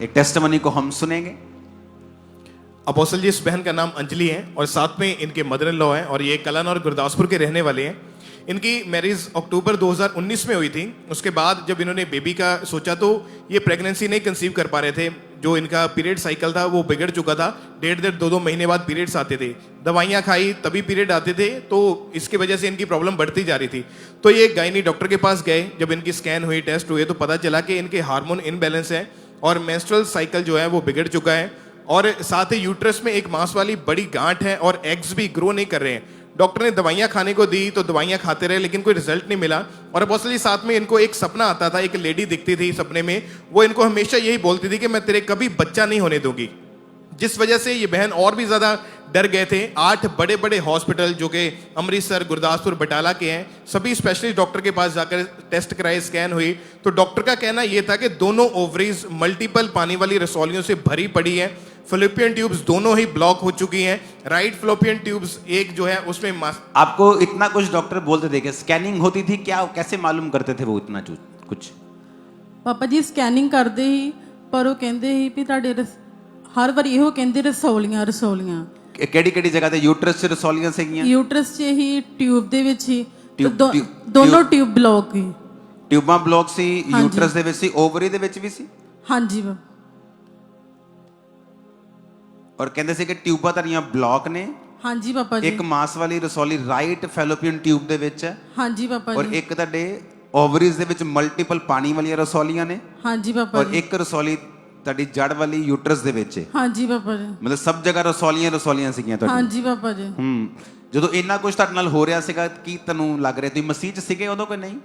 एक टेस्टिमनी को हम सुनेंगे। अपोस्टल जी, इस बहन का नाम अंजलि है और साथ में इनके मदर इन लॉ हैं और ये कलन और गुरदासपुर के रहने वाले हैं। इनकी मैरिज अक्टूबर 2019 में हुई थी। उसके बाद जब इन्होंने बेबी का सोचा तो ये प्रेगनेंसी नहीं कंसीव कर पा रहे थे। जो इनका पीरियड साइकिल था वो बिगड़ चुका था। 1.5-2 महीने बाद पीरियड्स आते थे। दवाइयाँ खाई तभी पीरियड आते थे, तो इसकी वजह से इनकी प्रॉब्लम बढ़ती जा रही थी। तो ये गायनी डॉक्टर के पास गए। जब इनकी स्कैन हुई, टेस्ट हुए, तो पता चला कि इनके हार्मोन इनबैलेंस है और मेंस्ट्रुअल साइकिल जो है वो बिगड़ चुका है और साथ ही यूट्रस में एक मांस वाली बड़ी गांठ है और एग्स भी ग्रो नहीं कर रहे हैं। डॉक्टर ने दवाइयां खाने को दी तो दवाइयां खाते रहे लेकिन कोई रिजल्ट नहीं मिला। और अपोस्टल जी, साथ में इनको एक सपना आता था। एक लेडी दिखती थी सपने में, वो इनको हमेशा यही बोलती थी कि मैं तेरे कभी बच्चा नहीं होने दूंगी, जिस वजह से ये बहन और भी ज्यादा डर गए थे। 8 बड़े बड़े हॉस्पिटल जो कि अमृतसर, गुरदासपुर, बटाला के हैं, सभी स्पेशलिस्ट डॉक्टर के पास जाकर टेस्ट कराए, स्कैन हुई, तो डॉक्टर का कहना यह था कि दोनों ओवरीज मल्टीपल पानी वाली रसौलियों से भरी पड़ी है। फिलिपियन ट्यूब्स दोनों ही ब्लॉक हो चुकी हैं। राइट फिलिपियन ट्यूब्स एक जो है उसमें आपको इतना कुछ डॉक्टर बोलते थे कि स्कैनिंग होती थी क्या, कैसे मालूम करते थे वो इतना कुछ? ਪਾਪਾ ਜੀ ਸਕੈਨਿੰਗ ਕਰਦੇ ਹੀ, ਪਰ ਉਹ ਕਹਿੰਦੇ ਸੀ ਵੀ ਤੁਹਾਡੇ ਹਰ ਵਾਰੀ ਇਹੋ ਕਹਿੰਦੇ ਰਸੌਲੀਆਂ ਰਸੌਲੀਆਂ। ਕਿਹੜੀ ਕਿਹੜੀ ਜਗ੍ਹਾ ਤੇ ਯੂਟਰਸ 'ਚ ਰਸੌਲੀਆਂ ਸੀਗੀਆਂ? ਯੂਟਰਸ 'ਚ ਹੀ, ਟਿਊਬ ਦੇ ਵਿੱਚ ਹੀ, ਟਿਊਬ- ਦੋਨੋਂ ਟਿਊਬ ਬਲੌਕ ਹੀ। ਟਿਊਬਾਂ ਬਲੌਕ ਸੀ ਯੂਟਰਸ ਦੇ ਵਿੱਚ ਸੀ, ਓਵਰੀ ਦੇ ਵਿੱਚ ਵੀ ਸੀ? ਹਾਂਜੀ ਔਰ ਕਹਿੰਦੇ ਸੀ ਕਿ ਟਿਊਬਾਂ ਤੇਰੀਆਂ ਬਲੌਕ ਨੇ। ਹਾਂਜੀ ਪਾਪਾ ਜੀ। ਇੱਕ ਮਾਸ ਵਾਲੀ ਰਸੌਲੀ ਰਾਈਟ ਫੈਲੋਪੀਅਨ ਟਿਊਬ ਦੇ ਵਿੱਚ ਹੈ। ਹਾਂਜੀ ਪਾਪਾ ਜੀ। ਔਰ ਇੱਕ ਤੁਹਾਡੇ ਓਵਰੀਜ਼ ਦੇ ਵਿੱਚ ਮਲਟੀਪਲ ਪਾਣੀ ਵਾਲੀਆਂ ਰਸੌਲੀਆਂ ਨੇ। ਹਾਂਜੀ ਪਾਪਾ ਔਰ ਜੀ। ਇੱਕ ਰਸੌਲੀ ਤੁਹਾਡੀ ਜੜ ਵਾਲੀ ਯੂਟਰਸ ਦੇ ਵਿੱਚ ਹੈ। ਹਾਂਜੀ ਪਾਪਾ ਜੀ। ਮਤਲਬ ਸਭ ਜਗ੍ਹਾ ਰਸੌਲੀਆਂ ਸੀਗੀਆਂ ਤੁਹਾਡੀ। ਹਾਂਜੀ ਪਾਪਾ ਜੀ। ਜਦੋਂ ਇੰਨਾ ਕੁਝ ਤੁਹਾਡੇ ਨਾਲ ਹੋ ਰਿਹਾ ਸੀਗਾ, ਕੀ ਤੁਹਾਨੂੰ ਲੱਗ ਰਿਹਾ? ਤੁਸੀਂ ਮਸੀਹ 'ਚ ਸੀਗੇ ਉਦੋਂ ਕਿ ਨਹੀਂ?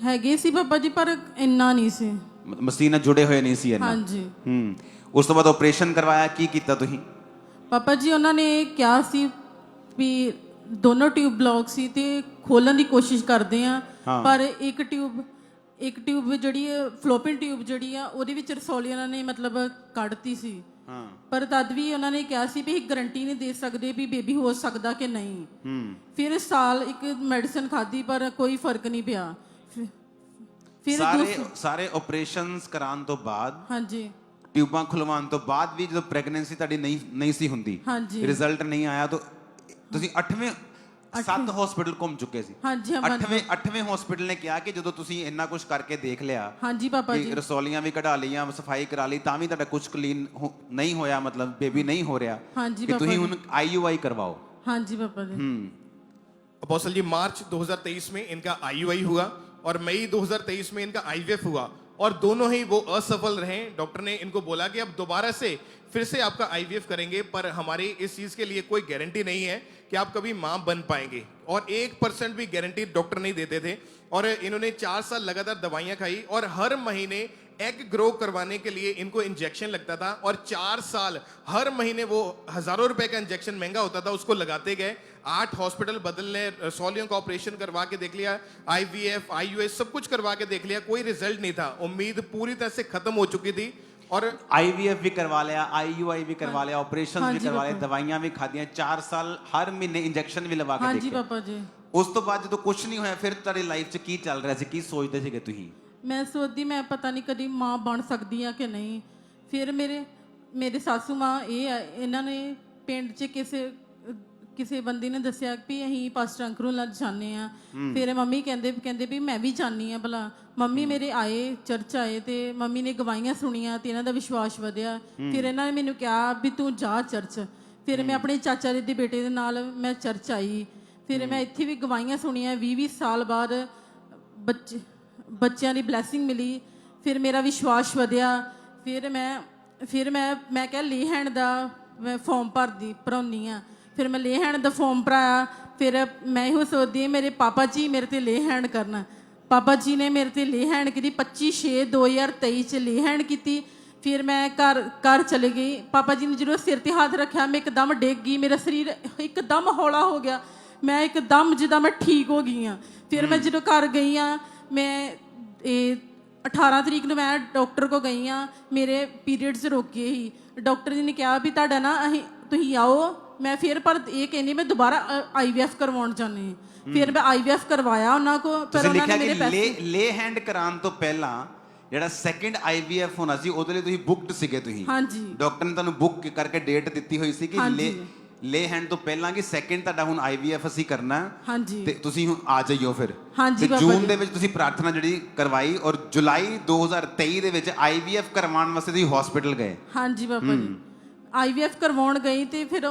ਹੈਗੇ ਸੀ ਪਾਪਾ ਜੀ, ਪਰ ਇੰਨਾ ਨਹੀਂ ਸੀ। ਮਸੀਹ ਨਾਲ ਜੁੜੇ ਹੋਏ ਨਹੀਂ ਸੀ ਇੰਨਾ। ਹਾਂਜੀ। ਉਸ ਤੋਂ ਬਾਅਦ ਆਪਰੇਸ਼ਨ ਕਰਵਾਇਆ, ਕੀ ਕੀਤਾ ਤੁਸੀਂ? ਪਾਪਾ ਜੀ ਉਹਨਾਂ ਨੇ ਕਿਹਾ ਸੀ ਵੀ ਦੋਨੋਂ ਟਿਊਬ ਬਲੌਕ ਸੀ ਤੇ ਖੋਲਣ ਦੀ ਕੋਸ਼ਿਸ਼ ਕਰਦੇ ਆ, ਪਰ ਇੱਕ ਟਿਊਬ ਜਿਹੜੀ ਫਲੋਪਿਨ ਟਿਊਬ ਜਿਹੜੀ ਆ ਉਹਦੇ ਵਿੱਚ ਰਸੌਲੀ ਉਹਨਾਂ ਨੇ ਮਤਲਬ ਕੱਢਤੀ ਸੀ। ਪਰ ਤਦ ਵੀ ਉਹਨਾਂ ਨੇ ਕਿਹਾ ਸੀ ਵੀ ਇਹ ਗਾਰੰਟੀ ਨਹੀਂ ਦੇ ਸਕਦੇ ਵੀ ਬੇਬੀ ਹੋ ਸਕਦਾ ਕਿ ਨਹੀਂ। ਫਿਰ ਸਾਲ ਇੱਕ ਮੈਡੀਸਨ ਖਾਧੀ ਪਰ ਕੋਈ ਫਰਕ ਨਹੀਂ ਪਿਆ। ਫਿਰ ਸਾਰੇ ਆਪਰੇਸ਼ਨਸ ਕਰਾਉਣ ਤੋਂ ਬਾਅਦ, ਹਾਂਜੀ, ਟਿਊਬਾਂ ਖੁਲਵਾਉਣ ਤੋਂ ਬਾਅਦ ਵੀ ਜਦੋਂ ਪ੍ਰੈਗਨੈਂਸੀ ਤੁਹਾਡੀ ਨਹੀਂ ਸੀ ਹੁੰਦੀ, ਰਿਜ਼ਲਟ ਨਹੀਂ ਆਇਆ, ਤਾਂ ਤੁਸੀਂ 7 ਹਸਪੀਟਲ ਘੁੰਮ ਚੁੱਕੇ ਸੀ। ਹਾਂਜੀ। 8ਵੇਂ ਹਸਪੀਟਲ ਨੇ ਕਿਹਾ ਕਿ ਜਦੋਂ ਤੁਸੀਂ ਇੰਨਾ ਕੁਝ ਕਰਕੇ ਦੇਖ ਲਿਆ, ਹਾਂਜੀ ਪਾਪਾ ਜੀ, ਰਸੌਲੀਆਂ ਵੀ ਕਢਾ ਲਈਆਂ, ਸਫਾਈ ਕਰਾ ਲਈ, ਤਾਂ ਵੀ ਤੁਹਾਡਾ ਕੁਝ ਕਲੀਨ ਨਹੀਂ ਹੋਇਆ, ਮਤਲਬ ਬੇਬੀ ਨਹੀਂ ਹੋ ਰਿਹਾ, ਕਿ ਤੁਸੀਂ ਹੁਣ IUI ਕਰਵਾਓ। ਹਾਂਜੀ पापा जी। अपोस्टल जी, मार्च 2023 में इनका IUI हुआ और मई 2023 में इनका IVF हुआ और दोनों ही वो असफल रहे। डॉक्टर ने इनको बोला कि अब दोबारा से फिर से आपका IVF करेंगे, पर हमारी इस चीज के लिए कोई गारंटी नहीं है कि आप कभी मां बन पाएंगे, और 1% भी गारंटी डॉक्टर नहीं देते थे। और इन्होंने 4 साल लगातार दवाइयां खाई और हर महीने एग ग्रो करवाने के लिए इनको इंजेक्शन लगता था और 4 साल हर महीने वो हजारों रुपए का इंजेक्शन महंगा होता था, उसको लगाते गए। 8 हॉस्पिटल बदलने, रसौलियों का ऑपरेशन करवा के देख लिया, IVF, IUI सब कुछ करवा के देख लिया, कोई रिजल्ट नहीं था। उम्मीद पूरी तरह से खत्म हो चुकी थी और IVF भी करवा लिया, IUI भी करवा लिया, ऑपरेशन भी करवा लिया, दवाइयां भी खादियां, 4 साल हर महीने इंजेक्शन भी लगा के देखे। ਹਾਂਜੀ ਪਾਪਾ ਜੀ। ਉਸ ਤੋਂ ਬਾਅਦ ਜਦੋਂ ਕੁਝ ਨਹੀਂ ਹੋਇਆ, ਫਿਰ ਤੁਹਾਡੀ ਲਾਈਫ 'ਚ ਕੀ ਚੱਲ ਰਿਹਾ ਸੀ, ਕੀ ਸੋਚਦੇ ਸੀਗੇ ਤੁਸੀਂ? ਮੈਂ ਸੋਚਦੀ ਮੈਂ ਪਤਾ ਨਹੀਂ ਕਦੀ ਮਾਂ ਬਣ ਸਕਦੀ ਆ ਕਿ ਨਹੀਂ। ਫਿਰ ਮੇਰੇ ਸਾਸੂ ਮਾਂ ਇਹਨਾਂ ਨੇ ਪਿੰਡ 'ਚ ਕਿਸੇ ਬੰਦੇ ਨੇ ਦੱਸਿਆ ਵੀ ਅਸੀਂ ਪਾਸਟਰ ਅੰਕਲ ਨਾਲ ਜਾਂਦੇ ਆ। ਫਿਰ ਮੰਮੀ ਕਹਿੰਦੇ ਵੀ ਮੈਂ ਵੀ ਜਾਣੀ ਆ ਭਲਾ। ਮੰਮੀ ਮੇਰੇ ਆਏ, ਚਰਚ ਆਏ, ਤੇ ਮੰਮੀ ਨੇ ਗਵਾਹੀਆਂ ਸੁਣੀਆਂ ਤੇ ਇਹਨਾਂ ਦਾ ਵਿਸ਼ਵਾਸ ਵਧਿਆ। ਫਿਰ ਇਹਨਾਂ ਨੇ ਮੈਨੂੰ ਕਿਹਾ ਵੀ ਤੂੰ ਜਾ ਚਰਚ। ਫਿਰ ਮੈਂ ਆਪਣੇ ਚਾਚਾ ਜੀ ਦੇ ਬੇਟੇ ਦੇ ਨਾਲ ਮੈਂ ਚਰਚ ਆਈ। ਫਿਰ ਮੈਂ ਇੱਥੇ ਵੀ ਗਵਾਹੀਆਂ ਸੁਣੀਆਂ। 20 ਸਾਲ ਬਾਅਦ ਬੱਚਿਆਂ ਦੀ ਬਲੈਸਿੰਗ ਮਿਲੀ। ਫਿਰ ਮੇਰਾ ਵਿਸ਼ਵਾਸ ਵਧਿਆ। ਫਿਰ ਮੈਂ ਕਿਹਾ ਲੇ ਹੈਂਡ ਦਾ ਮੈਂ ਫਾਰਮ ਭਰਾਉਣੀ ਆ। ਫਿਰ ਮੈਂ ਲੇ ਹੈਂਡ ਦਾ ਫਾਰਮ ਭਰਾਇਆ। ਫਿਰ ਮੈਂ ਇਹੋ ਸੋਚਦੀ ਮੇਰੇ ਪਾਪਾ ਜੀ ਮੇਰੇ ਤੇ ਲੇ ਹੈਂਡ ਕਰਨ। ਪਾਪਾ ਜੀ ਨੇ ਮੇਰੇ ਤੇ ਲੇ ਹੈਂਡ ਕੀਤੀ। 25/6/2023 ਚ ਲੇ ਹੈਂਡ ਕੀਤੀ। ਫਿਰ ਮੈਂ ਘਰ ਚਲੇ ਗਈ। ਪਾਪਾ ਜੀ ਨੇ ਜਦੋਂ ਸਿਰ ਤੇ ਹੱਥ ਰੱਖਿਆ ਮੈਂ ਇੱਕਦਮ ਡਿੱਗ ਗਈ। ਮੇਰਾ ਸਰੀਰ ਇੱਕਦਮ ਹੌਲਾ ਹੋ ਗਿਆ। ਮੈਂ ਇੱਕਦਮ ਜਿੱਦਾਂ ਮੈਂ ਠੀਕ ਹੋ ਗਈ ਹਾਂ। ਫਿਰ ਮੈਂ ਜਦੋਂ ਘਰ ਗਈ ਹਾਂ, ਮੈਂ 18 ਤਰੀਕ ਨੂੰ ਮੈਂ ਡਾਕਟਰ ਕੋਲ ਗਈ ਹਾਂ। ਮੇਰੇ ਪੀਰੀਅਡਸ ਰੁਕੇ ਸੀ। ਡਾਕਟਰ ਜੀ ਨੇ ਕਿਹਾ ਵੀ ਤੁਹਾਡਾ ਨਾ ਤੁਸੀਂ ਆਓ। ਮੈਂ ਫਿਰ ਪਰ ਇਹ ਕਹਿੰਦੀ ਮੈਂ ਦੁਬਾਰਾ IVF ਕਰਵਾਉਣ ਚਾਹੁੰਦੀ ਹਾਂ। ਫਿਰ ਮੈਂ IVF ਕਰਵਾਇਆ ਉਹਨਾਂ ਕੋਲ। ਪਰ ਉਹਨਾਂ ਨੇ ਮੇਰੇ ਪੈਸੇ ਲੇ ਹੈਂਡ ਕਰਾਉਣ ਤੋਂ ਪਹਿਲਾਂ ਜਿਹੜਾ ਸੈਕੰਡ ਆਈਵੀਐਫ ਹੋਣਾ ਸੀ ਉਹਦੇ ਲਈ ਤੁਸੀਂ ਬੁੱਕਡ ਸੀਗੇ ਤੁਸੀਂ ਹਾਂਜੀ ਡਾਕਟਰ ਨੇ ਤੁਹਾਨੂੰ ਬੁੱਕ ਕਰਕੇ ਡੇਟ ਦਿੱਤੀ ਹੋਈ ਸੀ ਕਿ ਹਾਂਜੀ। ਲੇ ਹੈਂਡ ਤੋਂ ਪਹਿਲਾਂ ਕਿ ਸੈਕੰਡ ਤੁਹਾਡਾ ਹੁਣ ਆਈਵੀਐਫ ਅਸੀਂ ਕਰਨਾ ਹੈ ਹਾਂਜੀ ਤੇ ਤੁਸੀਂ ਹੁਣ ਆ ਜਾਈਓ ਫਿਰ ਹਾਂਜੀ ਤੇ ਬਾਬਾ ਜੂਨ ਜੀ। ਦੇ ਵਿੱਚ ਤੁਸੀਂ ਪ੍ਰਾਰਥਨਾ ਜਿਹੜੀ ਕਰਵਾਈ ਔਰ ਜੁਲਾਈ 2023 ਦੇ ਵਿੱਚ ਆਈਵੀਐਫ ਕਰਵਾਉਣ ਵਾਸਤੇ ਤੁਸੀਂ ਹਸਪੀਟਲ ਗਏ। ਹਾਂਜੀ ਬਾਬਾ ਜੀ ਆਈਵੀਐਫ ਕਰਵਾਉਣ ਗਈ ਤੇ ਫਿਰ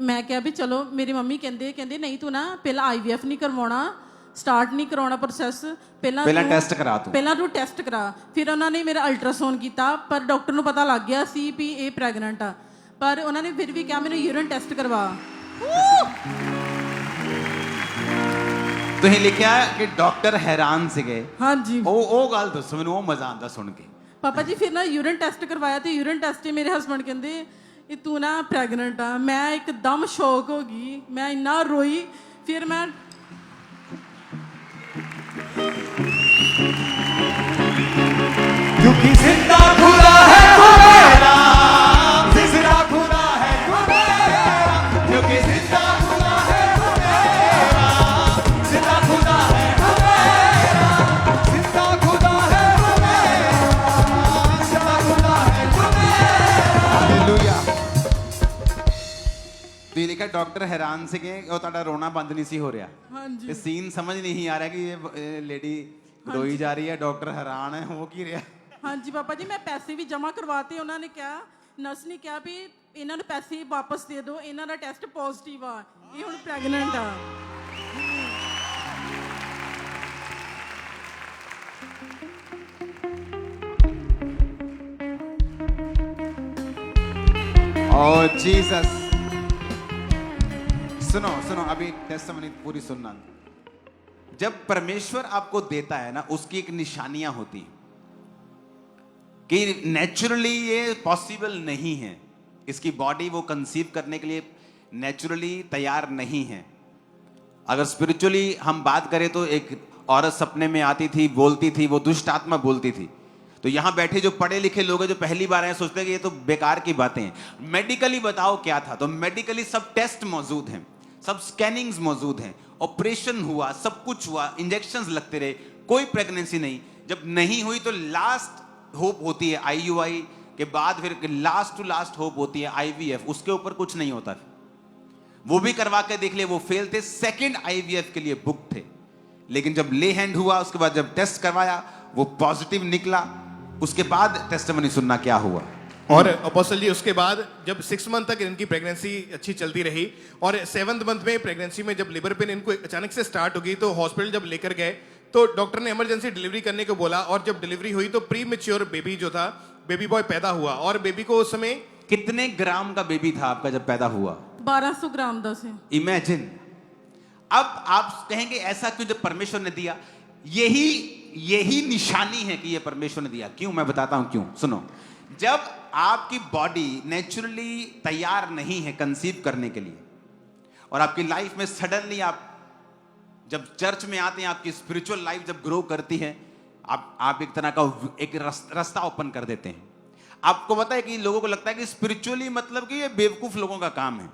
ਮੈਂ ਕਿਹਾ ਵੀ ਚਲੋ ਮੇਰੀ ਮੰਮੀ ਕਹਿੰਦੇ ਨਹੀਂ ਤੂੰ ਨਾ ਪਹਿਲਾਂ ਆਈਵੀਐਫ ਨਹੀਂ ਕਰਵਾਉਣਾ ਸਟਾਰਟ ਨਹੀਂ ਕਰਾਉਣਾ ਪ੍ਰੋਸੈਸ ਪਹਿਲਾਂ ਟੈਸਟ ਕਰਾ ਤੂੰ ਪਹਿਲਾਂ ਤੂੰ ਟੈਸਟ ਕਰਾ। ਫਿਰ ਉਹਨਾਂ ਨੇ ਮੇਰਾ ਅਲਟਰਾਸਾਊਂਡ ਕੀਤਾ ਪਰ ਡਾਕਟਰ ਨੂੰ ਪਤਾ ਲੱਗ ਗਿਆ ਸੀ ਵੀ ਇਹ ਪ੍ਰੈਗਨੈਂਟ ਆ ਪਰ ਉਹਨਾਂ ਨੇ ਫਿਰ ਵੀ ਕਿਹਾ ਮੈਨੂੰ ਯੂਰਿਨ ਟੈਸਟ ਕਰਵਾ। ਤੁਸੀਂ ਲਿਖਿਆ ਕਿ ਡਾਕਟਰ ਹੈਰਾਨ ਸੀਗੇ। ਹਾਂਜੀ ਉਹ ਗੱਲ ਦੱਸੋ ਮੈਨੂੰ, ਉਹ ਮਜ਼ਾ ਆਉਂਦਾ ਸੁਣ ਕੇ। ਪਾਪਾ ਜੀ ਫਿਰ ਨਾ ਯੂਰਿਨ ਟੈਸਟ ਕਰਵਾਇਆ ਤੇ ਯੂਰਿਨ ਟੈਸਟ 'ਚ ਮੇਰੇ ਹਸਬੰਡ ਕਹਿੰਦੇ ਇਹ ਤੂੰ ਨਾ ਪ੍ਰੈਗਨੈਂਟ ਆ। ਮੈਂ ਇੱਕਦਮ ਸ਼ੌਕ ਹੋ ਗਈ, ਮੈਂ ਇੰਨਾ ਰੋਈ। ਫਿਰ ਮੈਂ क्योंकि जिंदा खुदा है वो मेरा, जिंदा खुदा है वो मेरा, क्योंकि जिंदा खुदा है वो मेरा, जिंदा खुदा है वो मेरा, जिंदा खुदा है वो मेरा, जिंदा खुदा है वो मेरा। ਹਾਲੇਲੂਇਆ। ਤੁਸੀਂ ਲਿਖਿਆ ਡਾਕਟਰ ਹੈਰਾਨ ਸੀਗੇ, ਉਹ ਤੁਹਾਡਾ ਰੋਣਾ ਬੰਦ ਨਹੀਂ ਸੀ ਹੋ ਰਿਹਾ। ਹਾਂਜੀ ਇਹ ਸੀਨ ਸਮਝ ਨਹੀਂ ਆ ਰਿਹਾ ਕਿ ਇਹ ਲੇਡੀ ਰੋਈ ਜਾ ਰਹੀ ਹੈ, ਡਾਕਟਰ ਹੈਰਾਨ ਹੈ, ਹੋ ਕੀ ਰਿਹਾ। ਹਾਂਜੀ ਪਾਪਾ ਜੀ ਮੈਂ ਪੈਸੇ ਵੀ ਜਮ੍ਹਾਂ ਕਰਵਾਤੇ। ਉਹਨਾਂ ਨੇ ਕਿਹਾ, ਨਰਸ ਨੇ ਕਿਹਾ ਵੀ ਇਹਨਾਂ ਨੂੰ ਪੈਸੇ ਵਾਪਸ ਦੇ ਦਿਓ, ਇਹਨਾਂ ਦਾ ਟੈਸਟ ਪੋਜ਼ਿਟਿਵ ਆ, ਇਹ ਹੁਣ ਪ੍ਰੈਗਨੈਂਟ ਆ। ओह जीसस। सुनो सुनो, अभी टेस्टिमनी पूरी सुनना। जब परमेश्वर आपको देता है ना, उसकी एक निशानियां होती कि नेचुरली ये पॉसिबल नहीं है, इसकी बॉडी वो कंसीव करने के लिए नेचुरली तैयार नहीं है। अगर स्पिरिचुअली हम बात करें तो एक औरत सपने में आती थी, बोलती थी, वो दुष्ट आत्मा बोलती थी। तो यहां बैठे जो पढ़े लिखे लोग हैं जो पहली बार आए सोचते हैं कि ये तो बेकार की बातें हैं। मेडिकली बताओ क्या था, तो मेडिकली सब टेस्ट मौजूद हैं, सब स्कैनिंग्स मौजूद हैं, ऑपरेशन हुआ, सब कुछ हुआ, इंजेक्शंस लगते रहे, कोई प्रेगनेंसी नहीं। जब नहीं हुई तो लास्ट होप होती है आईयूआई के बाद, फिर लास्ट टू लास्ट होप होती है आईवीएफ, उसके ऊपर कुछ नहीं होता। वो भी करवा के देख ले, वो फेल थे, सेकंड आईवीएफ के लिए बुक थे। लेकिन जब ले हैंड हुआ, उसके बाद जब टेस्ट करवाया वो पॉजिटिव निकला, उसके बाद टेस्टिमनी सुनना क्या हुआ। और अपोस्टल जी उसके बाद जब 6 मंथ तक इनकी प्रेगनेंसी अच्छी चलती रही और 7th मंथ में प्रेगनेंसी में जब लिवर पेन इनको अचानक से स्टार्ट हो गई, तो हॉस्पिटल जब लेकर गए तो डॉक्टर ने इमरजेंसी डिलीवरी करने को बोला। और जब डिलीवरी हुई तो प्री मेच्योर बेबी जो था, बेबी बॉय पैदा हुआ। और बेबी को उस समय कितने ग्राम का बेबी था आपका जब पैदा हुआ? 1200 ग्राम ਦਾ ਸੀ। इमेजिन। अब आप कहेंगे ऐसा क्यों जब परमेश्वर ने दिया? यही निशानी है कि ये परमेश्वर ने दिया। क्यों? मैं बताता हूं क्यों, सुनो। जब आपकी बॉडी नेचुरली तैयार नहीं है कंसीव करने के लिए, और आपकी लाइफ में सडनली आप जब चर्च में आते हैं, आपकी स्पिरिचुअल लाइफ जब ग्रो करती है, आप एक तरह का एक रास्ता ओपन कर देते हैं। आपको पता है कि लोगों को लगता है कि स्पिरिचुअली मतलब कि ये बेवकूफ लोगों का काम है।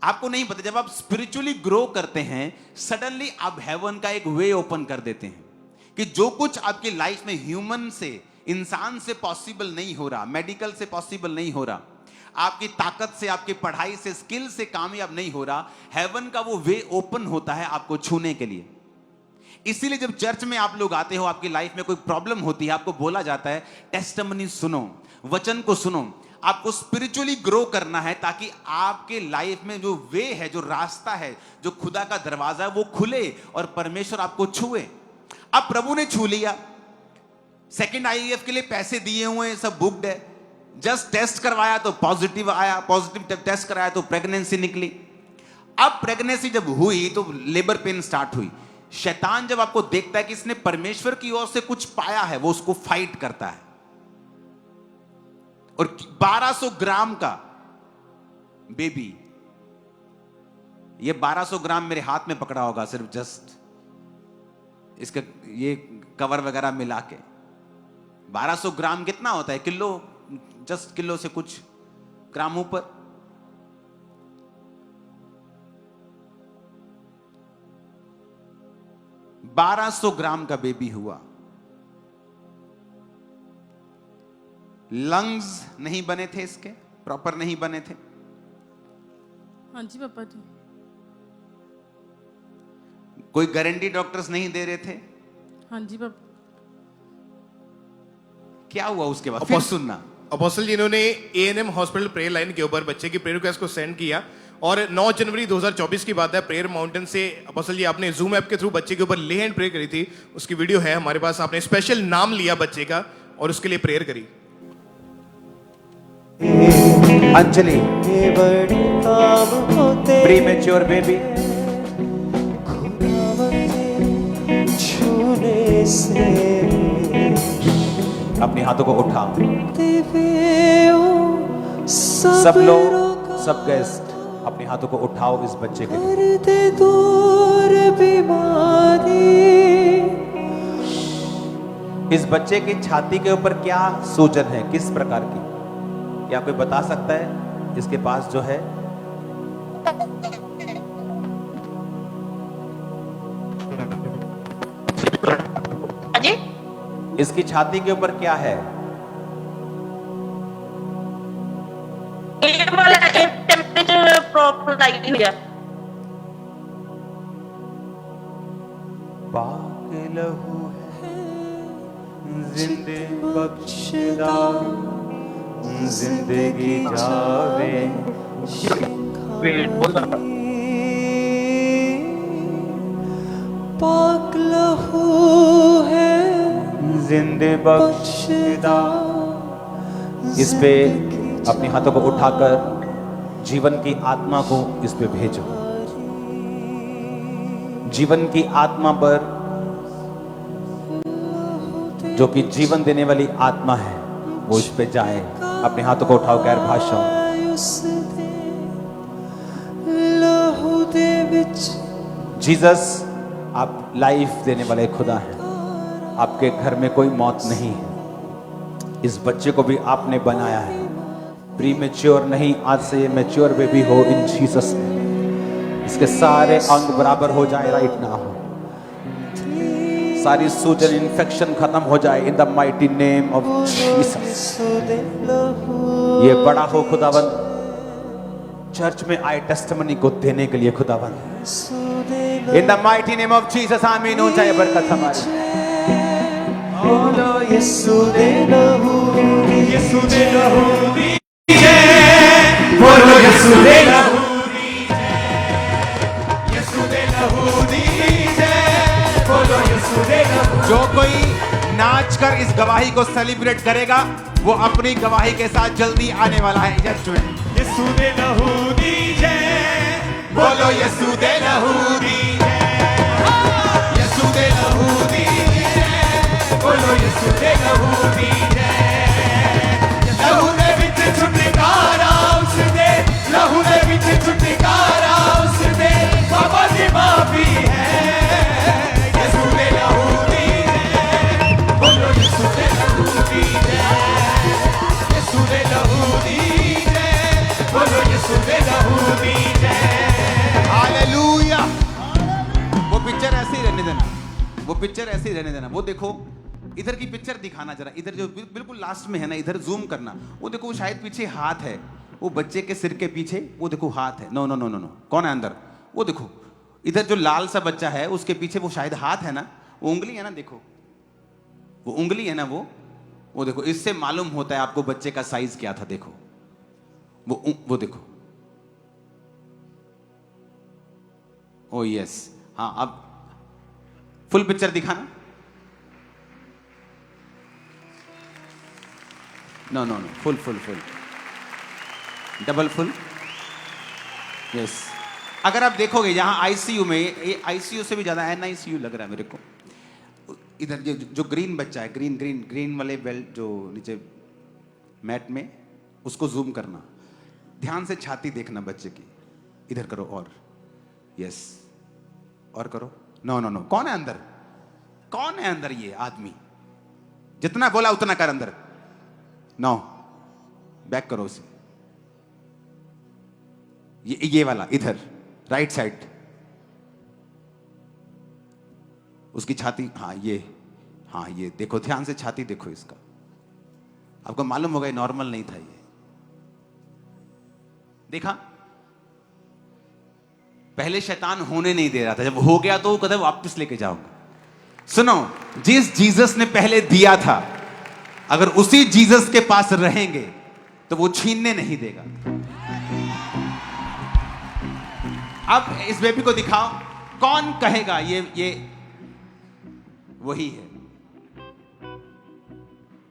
आपको नहीं पता, जब आप स्पिरिचुअली ग्रो करते हैं, सडनली आप हेवन का एक वे ओपन कर देते हैं कि जो कुछ आपकी लाइफ में ह्यूमन से, इंसान से पॉसिबल नहीं हो रहा, मेडिकल से पॉसिबल नहीं हो रहा, आपकी ताकत से, आपकी पढ़ाई से, स्किल से कामयाब नहीं हो रहा, हेवन का वो वे ओपन होता है आपको छूने के लिए। इसीलिए जब चर्च में आप लोग आते हो, आपकी लाइफ में कोई प्रॉब्लम होती है, आपको बोला जाता है टेस्टिमनी सुनो, वचन को सुनो। आपको स्पिरिचुअली ग्रो करना है ताकि आपके लाइफ में जो वे है, जो रास्ता है, जो खुदा का दरवाजा है, वो खुले और परमेश्वर आपको छुए। अब प्रभु ने छू लिया, सेकंड आईवीएफ के लिए पैसे दिए हुए हैं, सब बुक्ड है, जस्ट टेस्ट करवाया तो पॉजिटिव आया, पॉजिटिव टेस्ट कराया तो प्रेगनेंसी निकली। अब प्रेगनेंसी जब हुई तो लेबर पेन स्टार्ट हुई। शैतान जब आपको देखता है कि इसने परमेश्वर की ओर से कुछ पाया है, वो उसको फाइट करता है। और 1200 ग्राम का बेबी, ये 1200 ग्राम मेरे हाथ में पकड़ा होगा सिर्फ, जस्ट इसका ये कवर वगैरह मिला के 1200 ग्राम कितना होता है? किलो, जस्ट किलो से कुछ ग्राम ऊपर। $1200 ग्राम का बेबी हुआ। लंग्स नहीं बने थे इसके, प्रॉपर नहीं बने थे। हाँ जी पापा जी। कोई गारंटी डॉक्टर्स नहीं दे रहे थे। हाँ जी पापा। क्या हुआ उसके बाद? फिर सुनना। अपोस्टल जी, इन्होंने एएनएम हॉस्पिटल प्रेयर लाइन के ऊपर बच्चे की प्रेयर रिक्वेस्ट को सेंड किया और 9 जनवरी 2024 की बात है, प्रेयर माउंटेन से अपोस्टल जी आपने जूम ऐप के थ्रू बच्चे के ऊपर ले हैंड प्रे करी थी। उसकी वीडियो है हमारे पास। आपने स्पेशल नाम लिया बच्चे का और उसके लिए प्रेयर करी। अंजलि, ये बड़े काम होते प्रीमेच्योर बेबी, छूने से अपने हाथों को उठा। सब सब लोग, सब गेस्ट अपने हाथों को उठाओ इस बच्चे के लिए। करते दूर बीमारी। इस बच्चे की छाती के ऊपर क्या सूजन है, किस प्रकार की? क्या कोई बता सकता है इसके पास जो है? जी इसकी छाती के ऊपर क्या है? ये वाला एक टेम्परेचर प्रॉब्लम लगी हुई है। पाक लहू है जिंदे बख्शदा, जिंदगी जावे। पाक लहू है जिंदे बख्शदा। इस पे अपने हाथों को उठाकर जीवन की आत्मा को इस पे भेजो। जीवन की आत्मा पर, जो कि जीवन देने वाली आत्मा है, वो इस पे जाए। अपने हाथों को उठाओ गैर भाषाओं। लहू दे विच जीसस, आप लाइफ देने वाले खुदा हैं। आपके घर में कोई मौत नहीं है। इस बच्चे को भी आपने बनाया है, प्रीमेच्योर नहीं, आज से ये मैच्योर बेबी हो इन जीसस नेम। इसके सारे अंग बराबर हो जाए राइट नाउ। सारी सूजन, इन्फेक्शन खत्म हो जाए in the mighty name of Jesus. ये बड़ा हो खुदावंद, चर्च में आए टेस्टिमनी को देने के लिए खुदावंद। In the mighty name of Jesus आमीन। हो जाए बरकत हमारी। बोलो यीशु दे लहू, यीशु दे लहू दीजिए। बोलो यीशु दे लहू दीजिए, यीशु दे लहू दीजिए। बोलो यीशु दे लहू। जो कोई नाच कर इस गवाही को सेलिब्रेट करेगा, वो अपनी गवाही के साथ जल्दी आने वाला है चर्च में। यीशु दे लहू दीजिए। बोलो यीशु दे लहू दीजिए, यीशु दे लहू दीजिए। बोलो यीशु दे लहू दीजिए। लहू दे विच छुटकारा उस दे, लहू दे विच छुटकारा उस दे। बाबा दी माफी है, यीशु दे लहू दीजिए। बोलो यीशु दे लहू दीजिए, यीशु दे लहू दीजिए। बोलो यीशु दे लहू दीजिए। हालेलुया। वो पिक्चर ऐसे ही रहने देना, वो पिक्चर ऐसे ही रहने देना। वो देखो, इधर की पिक्चर दिखाना जरा, इधर जो बिल्कुल लास्ट में है ना, इधर जूम करना। वो देखो शायद पीछे हाथ है, वो बच्चे के सिर के पीछे वो देखो हाथ है। No no no no no, कौन है अंदर? वो देखो इधर जो लाल सा बच्चा है, उसके पीछे वो शायद हाथ है ना, वो उंगली है ना, देखो वो उंगली है ना, वो देखो। इससे मालूम होता है आपको बच्चे का साइज क्या था। देखो वो देखो। ओ यस, हाँ अब फुल पिक्चर दिखाना। No no no, full full full, double full. Yes, अगर आप देखोगे यहाँ आईसीयू में, ये आईसीयू से भी ज्यादा एनआईसीयू लग रहा है मेरे को। इधर जो ग्रीन बच्चा है, ग्रीन ग्रीन ग्रीन वाले बेल्ट जो नीचे मैट में, उसको जूम करना। ध्यान से छाती देखना बच्चे की। इधर करो और, यस, और करो। नो नो नो, कौन है अंदर? कौन है अंदर? ये आदमी जितना बोला उतना कर अंदर। नो, बैक करो उसे। ये वाला इधर राइट साइड, उसकी छाती। हाँ ये, हाँ ये देखो, ध्यान से छाती देखो इसका। आपको मालूम होगा ये नॉर्मल नहीं था। ये देखा, पहले शैतान होने नहीं दे रहा था, जब हो गया तो वो कहता वापस लेके जाऊंगा। सुनो, जिस जीसस ने पहले दिया था, अगर उसी जीसस के पास रहेंगे तो वो छीनने नहीं देगा। अब इस बेबी को दिखाओ, कौन कहेगा ये वही है?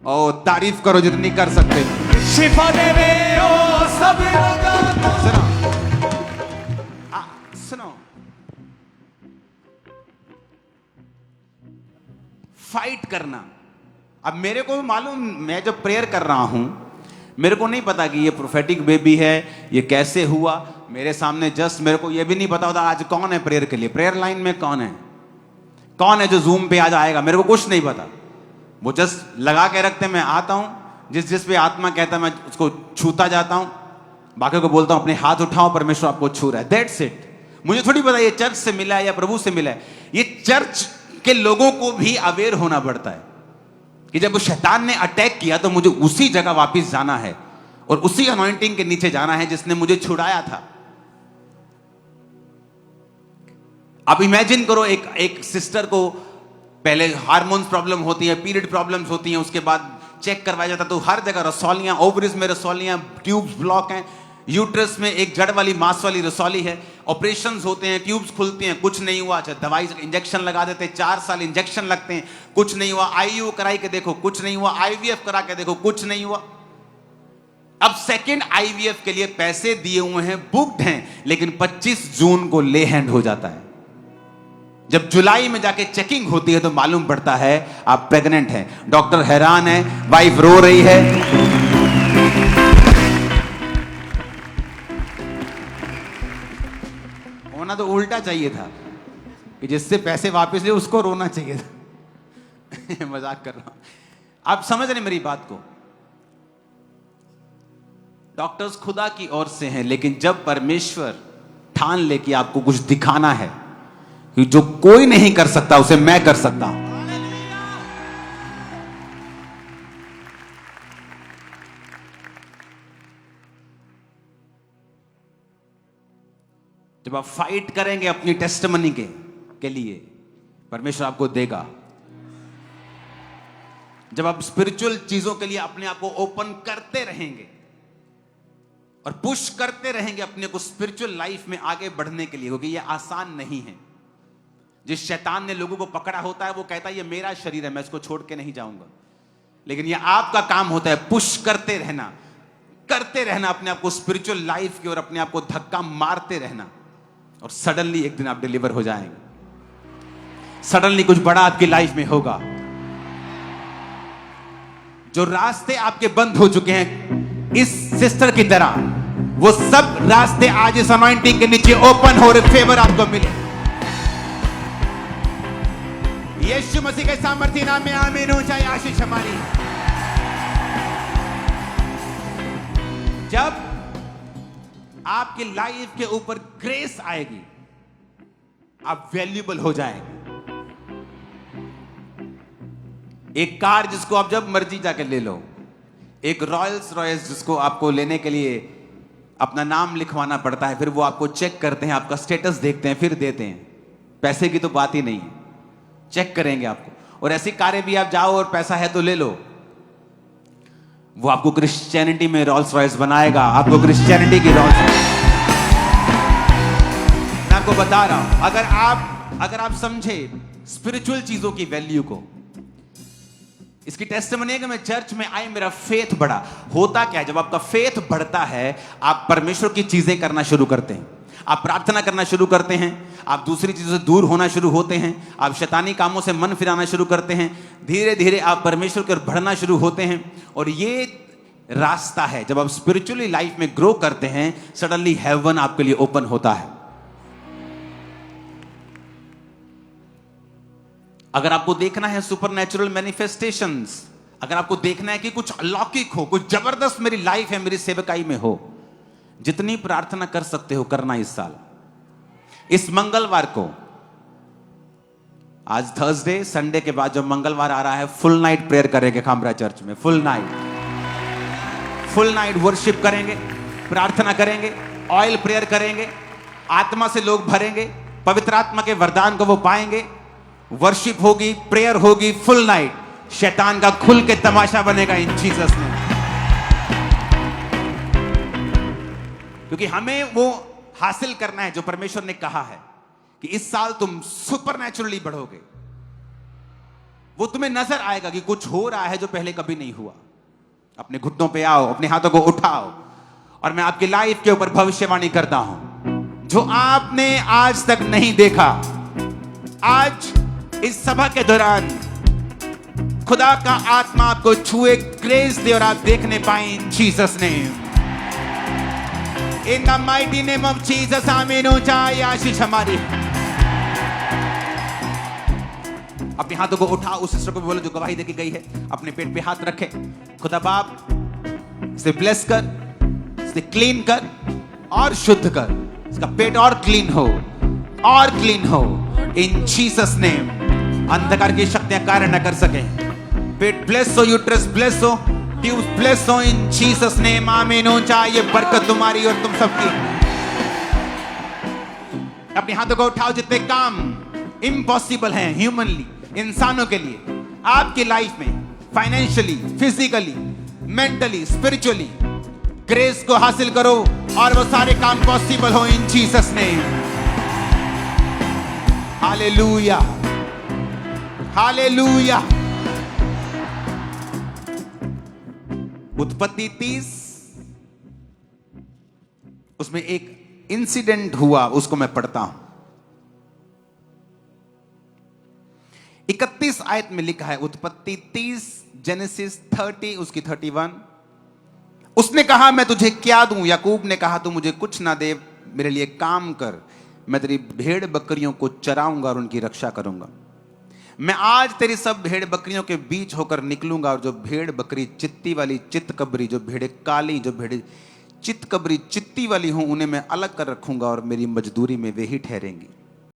ओ तारीफ करो जितनी कर सकते हो। शिफा देवे ओ सब रोगों को। सुनो, फाइट करना। अब मेरे को मालूम, मैं जब प्रेयर कर रहा हूं, मेरे को नहीं पता कि ये प्रोफेटिक बेबी है, ये कैसे हुआ। मेरे सामने जस्ट मेरे को ये भी नहीं पता होता आज कौन है प्रेयर के लिए, प्रेयर लाइन में कौन है जो जूम पे आज आएगा, मेरे को कुछ नहीं पता। वो जस्ट लगा के रखते, मैं आता हूं, जिस पे आत्मा कहता है मैं उसको छूता जाता हूं, बाकी को बोलता हूं अपने हाथ उठाओ, परमेश्वर आपको छू रहा है, दैट्स इट। मुझे थोड़ी पता ये चर्च से मिला है या प्रभु से मिला है। ये चर्च के लोगों को भी अवेयर होना पड़ता है कि जब वो शैतान ने अटैक किया तो मुझे उसी जगह वापस जाना है और उसी अनॉइंटिंग के नीचे जाना है जिसने मुझे छुड़ाया था। अब इमेजिन करो, एक सिस्टर को पहले हार्मोन्स प्रॉब्लम होती है, पीरियड प्रॉब्लम्स होती हैं, उसके बाद चेक करवाया जाता तो हर जगह रसौलियां, ओवरीज में रसौलियां, ट्यूब्स ब्लॉक हैं, यूट्रस में एक जड़ वाली मांस वाली रसौली है, ऑपरेशंस होते हैं, ट्यूब्स खुलती हैं, कुछ नहीं हुआ। अच्छा, दवाई इंजेक्शन लगा देते हैं, 4 साल इंजेक्शन लगते हैं, कुछ नहीं हुआ। आईयू कराई के देखो, कुछ नहीं हुआ। आईवीएफ करा के देखो, कुछ नहीं हुआ। अब सेकंड आईवीएफ के लिए पैसे दिए हुए हैं, बुक्ड हैं, लेकिन 25 जून को ले हैंड हो जाता है। जब जुलाई में जाके चेकिंग होती है तो मालूम पड़ता है आप प्रेग्नेंट हैं। डॉक्टर हैरान है, वाइफ रो रही है। होना तो उल्टा चाहिए था कि जिससे पैसे वापस ले उसको रोना चाहिए था। मजाक कर रहा हूं, आप समझ रहे मेरी बात को। डॉक्टर्स खुदा की ओर से हैं, लेकिन जब परमेश्वर ठान ले कि आपको कुछ दिखाना है कि जो कोई नहीं कर सकता उसे मैं कर सकता हूं। जब आप फाइट करेंगे अपनी टेस्टिमनी के लिए, परमेश्वर आपको देगा। जब आप स्पिरिचुअल चीजों के लिए अपने आप को ओपन करते रहेंगे और पुश करते रहेंगे अपने को स्पिरिचुअल लाइफ में आगे बढ़ने के लिए, क्योंकि यह आसान नहीं है। जिस शैतान ने लोगों को पकड़ा होता है वो कहता है ये मेरा शरीर है, मैं इसको छोड़ के नहीं जाऊंगा। लेकिन ये आपका काम होता है पुश करते रहना अपने आप को स्पिरिचुअल लाइफ की ओर, अपने आप को धक्का मारते रहना, और सडनली एक दिन आप डिलीवर हो जाएंगे। सडनली कुछ बड़ा आपकी लाइफ में होगा। जो रास्ते आपके बंद हो चुके हैं इस सिस्टर की तरह, वो सब रास्ते आज इस अनॉइंटिंग के नीचे ओपन हो रहे, फेवर आपको मिले। यीशु मसीह के सामर्थ्य नाम में आमीन हो जाए। आशीष हमारी। जब आपकी लाइफ के ऊपर ग्रेस आएगी, आप वैल्यूएबल हो जाएंगे। एक कार जिसको आप जब मर्जी जाके ले लो, एक रॉयल्स रॉयस जिसको आपको लेने के लिए अपना नाम लिखवाना पड़ता है, फिर वो आपको चेक करते हैं, आपका स्टेटस देखते हैं, फिर देते हैं। पैसे की तो बात ही नहीं है, चेक करेंगे आपको। और ऐसी कारें भी आप जाओ और पैसा है तो ले लो, वो आपको क्रिश्चियनिटी में रॉल्स रॉयस बनाएगा, आपको क्रिश्चियनिटी की रॉल्स। मैं आपको बता रहा हूं, अगर आप समझे स्पिरिचुअल चीजों की वैल्यू को, इसकी टेस्टिमनी है कि मैं चर्च में आई, मेरा फेथ बढ़ा। होता क्या है, जब आपका फेथ बढ़ता है, आप परमेश्वर की चीजें करना शुरू करते हैं, आप प्रार्थना करना शुरू करते हैं, आप दूसरी चीजों से दूर होना शुरू होते हैं, आप शैतानी कामों से मन फिराना शुरू करते हैं, धीरे धीरे आप परमेश्वर की ओर बढ़ना शुरू होते हैं। और ये रास्ता है, जब आप स्पिरिचुअली लाइफ में ग्रो करते हैं, सडनली हेवन आपके लिए ओपन होता है। अगर आपको देखना है सुपरनैचुरल मैनिफेस्टेशंस, अगर आपको देखना है कि कुछ अलौकिक हो, कुछ जबरदस्त मेरी लाइफ है, मेरी सेवकाई में हो, जितनी प्रार्थना कर सकते हो करना। इस साल इस मंगलवार को, आज थर्सडे, संडे के बाद जो मंगलवार आ रहा है, फुल नाइट प्रेयर करेंगे खामरा चर्च में, full night. Full night worship करेंगे, प्रार्थना करेंगे, ऑयल प्रेयर करेंगे, आत्मा से लोग भरेंगे, पवित्र आत्मा के वरदान को वो पाएंगे, वर्शिप होगी, प्रेयर होगी, फुल नाइट, शैतान का खुल के तमाशा बनेगा इन जीसस ने। क्योंकि हमें वो हासिल करना है जो परमेश्वर ने कहा है कि इस साल तुम सुपरनैचुरली बढ़ोगे। वो तुम्हें नजर आएगा कि कुछ हो रहा है जो पहले कभी नहीं हुआ। अपने घुटनों पे आओ, अपने हाथों को उठाओ और मैं आपकी लाइफ के ऊपर भविष्यवाणी करता हूं। जो आपने आज तक नहीं देखा, आज इस सभा के दौरान खुदा का आत्मा आपको छुए, ग्रेस दे और आप देखने पाए इन Jesus name. In the mighty name of Jesus, आमीन। ऊंचाई आशीष हमारी। अपने हाथों को उठाओ, उस सिस्टर को भी बोलो जो गवाही देके गई है, अपने पेट पे हाथ रखे। खुदा बाप इसे ब्लेस कर, इसे क्लीन कर और शुद्ध कर, इसका पेट और क्लीन हो, और क्लीन हो इन जीसस नेम। अंधकार की शक्तियां कार्य न कर सके। पेट ब्लेस हो, यूट्रस ब्लेस हो, ट्यूब्स ब्लेस हो इन जीसस नेम, आमीन। ऊंचा ये बरकत तुम्हारी और तुम सबकी। अपने हाथों को उठाओ। जितने काम इम्पॉसिबल हैं ह्यूमनली, इंसानों के लिए, आपकी लाइफ में, financially, physically, mentally, spiritually, grace को हासिल करो और वो सारे काम पॉसिबल हो इन जीसस नेम। Hallelujah, hallelujah. उत्पत्ति 30 उसमें एक इंसिडेंट हुआ, उसको मैं पढ़ता हूं। 31 आयत में लिखा है, उत्पत्ति 30, जेनेसिस 30 उसकी 31। उसने कहा मैं तुझे क्या दूं? याकूब ने कहा तू मुझे कुछ ना दे, मेरे लिए काम कर, मैं तेरी भेड़ बकरियों को चराऊंगा और उनकी रक्षा करूंगा। मैं आज तेरी सब भेड़ बकरियों के बीच होकर निकलूंगा और जो भेड़ बकरी चित्ती वाली, चित्तकबरी, जो भेड़े काली, जो भेड़े चित्तकबरी चित्ती वाली हूं, उन्हें मैं अलग कर रखूंगा और मेरी मजदूरी में वे ही ठहरेंगी।